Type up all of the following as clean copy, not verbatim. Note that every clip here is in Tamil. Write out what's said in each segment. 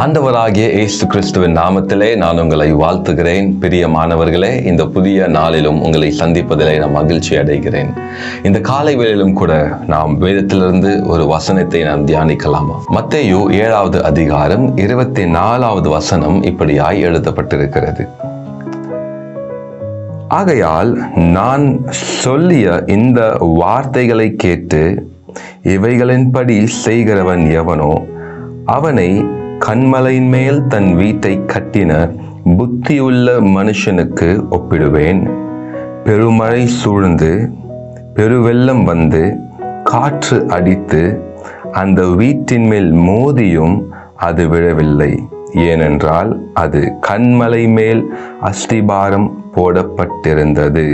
ஆண்டவராகிய இயேசு கிறிஸ்துவின் நாமத்திலே நான் உங்களை வாழ்த்துகிறேன். பிரியமானவர்களே, இந்த புதிய நாளிலும் உங்களை சந்திப்பதிலே நான் மகிழ்ச்சி அடைகிறேன். இந்த காலை வேளையிலும் கூட நாம் வேதத்திலிருந்து ஒரு வசனத்தை நாம் தியானிக்கலாமா? மத்தேயு 7வது அதிகாரம் 24வது வசனம் இப்படியாய் எழுதப்பட்டிருக்கிறது. ஆகையால் நான் சொல்லிய இந்த வார்த்தைகளை கேட்டு இவைகளின்படி செய்கிறவன் எவனோ அவனை கன்மலையின் மேல் தன் வீட்டை கட்டின புத்தியுள்ள மனுஷனுக்கு ஒப்பிடுவேன். பெருமழை சூழ்ந்து பெருவெள்ளம் வந்து காற்று அடித்து அந்த வீட்டின் மேல் மோதியும் அது விழவில்லை. ஏனென்றால் அது கன்மலை மேல் அஸ்திபாரம் போடப்பட்டிருந்தது.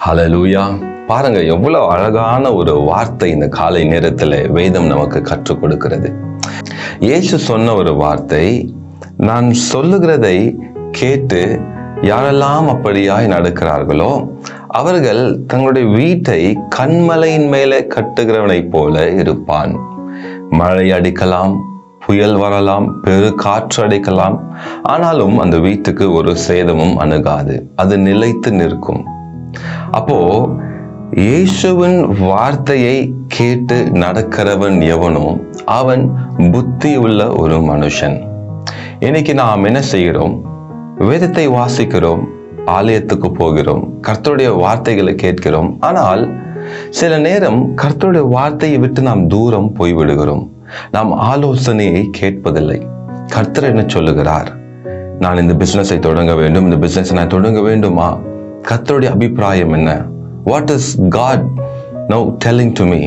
ஹல்லேலூயா! பாருங்க, எவ்வளவு அழகான ஒரு வார்த்தை இந்த காலை நேரத்தில் வேதம் நமக்கு கற்றுக் கொடுக்கிறது. இயேசு சொன்ன ஒரு வார்த்தை, நான் சொல்லுகிறதை கேட்டு யாரெல்லாம் அப்படியாய் நடக்கிறார்களோ அவர்கள் தங்களுடைய வீட்டை கன்மலையின் மேலே கட்டுகிறவனைப் போல இருப்பான். மழை அடிக்கலாம், புயல் வரலாம், பெரு காற்று அடிக்கலாம், ஆனாலும் அந்த வீட்டுக்கு ஒரு சேதமும் அணுகாது, அது நிலைத்து நிற்கும். அப்போ இயேசுவின் வார்த்தையை கேட்டு நடக்கிறவன் எவனோ அவன் புத்தி உள்ள ஒரு மனுஷன். இன்னைக்கு நாம் என்ன செய்கிறோம்? வேதத்தை வாசிக்கிறோம், ஆலயத்துக்கு போகிறோம், கர்த்தருடைய வார்த்தைகளை கேட்கிறோம். ஆனால் சில நேரம் கர்த்தருடைய வார்த்தையை விட்டு நாம் தூரம் போய்விடுகிறோம். நாம் ஆலோசனையை கேட்பதில்லை. கர்த்தர் என்ன சொல்லுகிறார்? நான் இந்த பிசினஸை தொடங்க வேண்டும், இந்த பிசினஸ் நான் தொடங்க வேண்டுமா? கர்த்தருடைய அபிப்பிராயம் என்ன? What is God now telling to me?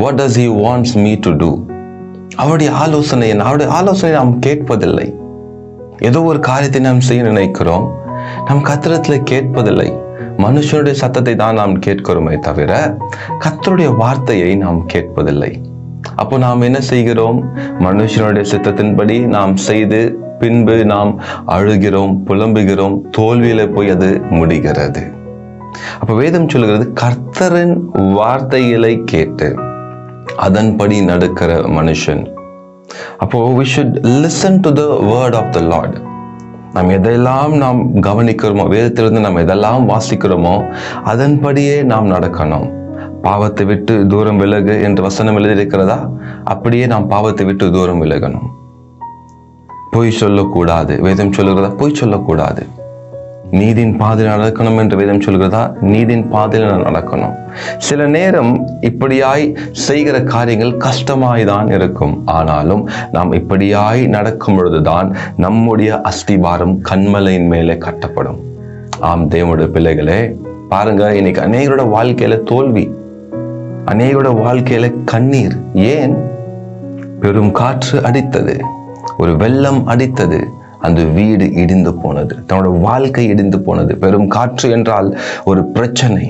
What does He wants me to do? அவருடைய ஆலோசனை என்ன? அவருடைய ஆலோசனை நாம் கேட்பதில்லை. ஏதோ ஒரு காரியத்தை நாம் செய்ய நினைக்கிறோம், நாம் கர்த்தரிடத்தில் கேட்பதில்லை. மனுஷனுடைய சத்தத்தை தான் நாம் கேட்கிறோமே தவிர கர்த்தருடைய வார்த்தையை நாம் கேட்பதில்லை. அப்போ நாம் என்ன செய்கிறோம்? மனுஷனுடைய சித்தத்தின்படி நாம் செய்து பின்பு நாம் அழுகிறோம், புலம்புகிறோம், தோல்வியில போய் அது முடிகிறது. அப்ப வேதம் சொல்லுகிறது, கர்த்தரின் வார்த்தைகளை கேட்டு அதன்படி நடக்கிற மனுஷன். அப்போ we should listen to the word of the Lord. நாம் எதெல்லாம் நாம் கவனிக்கிறோமோ, வேதத்திலிருந்து நாம் எதெல்லாம் வாசிக்கிறோமோ அதன்படியே நாம் நடக்கணும். பாவத்தை விட்டு தூரம் விலகு என்று வசனம் எழுதியிருக்கிறதா? அப்படியே நாம் பாவத்தை விட்டு தூரம் விலகணும். பொய் சொல்லக்கூடாது, வேதம் சொல்லுகிறதா? பொய் சொல்லக்கூடாது. நீதின் பாதையில் நடக்கணும் என்று வேதம் சொல்கிறதா? நீதின் பாதையில் நடக்கணும். சில நேரம் இப்படியாய் செய்கிற காரியங்கள் கஷ்டமாய்தான் இருக்கும். ஆனாலும் நாம் இப்படியாய் நடக்கும் பொழுதுதான் நம்முடைய அஸ்திபாரம் கன்மலையின் மேலே கட்டப்படும். ஆம் தேவனுடைய பிள்ளைகளே, பாருங்க, இன்னைக்கு அநேகரோட வாழ்க்கையில தோல்வி, அநேகரோட வாழ்க்கையில கண்ணீர். ஏன்? பெரும் காற்று அடித்தது, ஒரு வெள்ளம் அடித்தது, அந்த வீடு இடிந்து போனது, தன்னோட வாழ்க்கை இடிந்து போனது. பெரும் காற்று என்றால் ஒரு பிரச்சனை,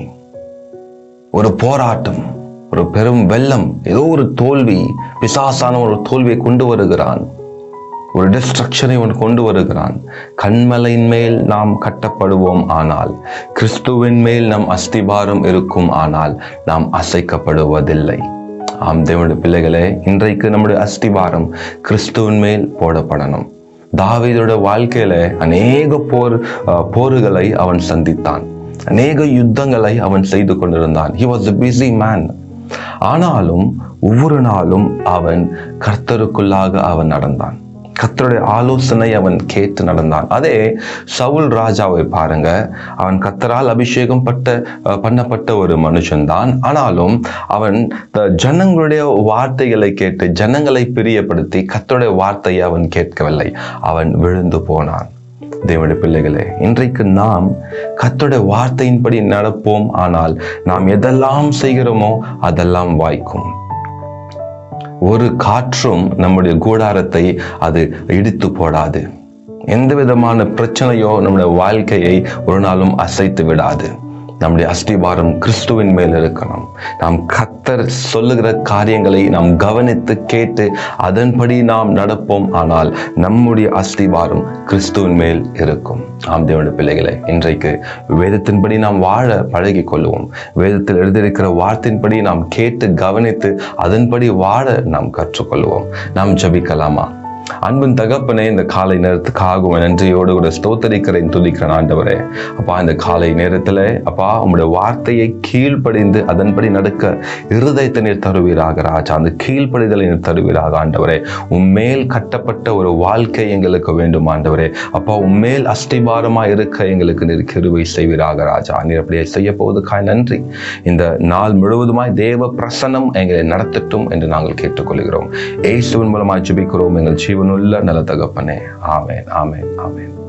ஒரு போராட்டம், ஒரு பெரும் வெள்ளம், ஏதோ ஒரு தோல்வி. பிசாசான ஒரு தோல்வியை கொண்டு வருகிறான், ஒரு டிஸ்ட்ரக்ஷனை கொண்டு வருகிறான். கன்மலையின் மேல் நாம் கட்டப்படுவோம் ஆனால், கிறிஸ்துவின் மேல் நம் அஸ்திபாரம் இருக்கும் ஆனால் நாம் அசைக்கப்படுவதில்லை. ஆம் தேவனுடைய பிள்ளைகளே, இன்றைக்கு நம்முடைய அஸ்திபாரம் கிறிஸ்துவின் மேல் போடப்படணும். தாவீதோட வாழ்க்கையில அநேக போர்களை அவன் சந்தித்தான், அநேக யுத்தங்களை அவன் செய்து கொண்டிருந்தான். He was a busy man. ஆனாலும் ஒவ்வொரு நாளும் அவன் கர்த்தருக்குள்ளாக அவன் நடந்தான். கர்த்தருடைய ஆலோசனை அவன் கேட்டு நடந்தான். அதே சவுல் ராஜாவை பாருங்க, அவன் கர்த்தரால் அபிஷேகம் பண்ணப்பட்ட ஒரு மனுஷன்தான். ஆனாலும் அவன் ஜனங்களுடைய வார்த்தைகளை கேட்டு ஜனங்களை பிரியப்படுத்தி கர்த்தருடைய வார்த்தையை அவன் கேட்கவில்லை, அவன் விழுந்து போனான். தேவனுடைய பிள்ளைகளே, இன்றைக்கு நாம் கர்த்தருடைய வார்த்தையின்படி நடப்போம் ஆனால் நாம் எதெல்லாம் செய்கிறோமோ அதெல்லாம் வாய்க்கும். ஒரு காற்றும் நம்முடைய கூடாரத்தை அது இடித்து போடாது. எந்த விதமான பிரச்சனையோ நம்முடைய வாழ்க்கையை ஒரு நாளும் அசைத்து விடாது. நம்முடைய அஸ்திபாரம் கிறிஸ்துவின் மேல் இருக்கணும். நாம் கர்த்தர் சொல்லுகிற காரியங்களை நாம் கவனித்து கேட்டு அதன்படி நாம் நடப்போம் ஆனால் நம்முடைய அஸ்திபாரம் கிறிஸ்துவின் மேல் இருக்கும். ஆம் தேவனுடைய பிள்ளைகளை, இன்றைக்கு வேதத்தின்படி நாம் வாழ பழகி கொள்வோம். வேதத்தில் எழுதியிருக்கிற வார்த்தையின்படி நாம் கேட்டு கவனித்து அதன்படி வாழ நாம் கற்றுக்கொள்வோம். நாம் ஜெபிக்கலாமா? அன்பின் தகப்பனே, இந்த காலை நேரத்துக்காக நன்றியோடு கூட ஸ்தோத்தரிக்கிறேன், துதிக்கிறேன் ஆண்டவரே. அப்பா, இந்த காலை நேரத்தில் அப்பா உங்களுடைய வார்த்தையை கீழ்ப்படிந்து அதன்படி நடக்க இருதயத்தை நீர் தருவீராக ராஜா. அந்த கீழ்ப்படிதலை நீர் தருவீராக ஆண்டவரே. உம்மேல் கட்டப்பட்ட ஒரு வாழ்க்கை எங்களுக்கு வேண்டும் ஆண்டவரே. அப்பா, உம்மேல் அஸ்திபாரமாக இருக்க எங்களுக்கு நீர் கிருபை செய்வீராக ராஜா. நீர் அப்படியே செய்ய போவதுக்காய் நன்றி. இந்த நாள் முழுவதுமாய் தேவ பிரசன்னம் எங்களை நடத்தட்டும் என்று நாங்கள் கேட்டுக்கொள்கிறோம். இயேசுவின் மூலமாய் ஜெபிக்கிறோம் எங்கள் ஜீவனுள்ள நல்ல தகப்பனே. ஆமென், ஆமென், ஆமென்.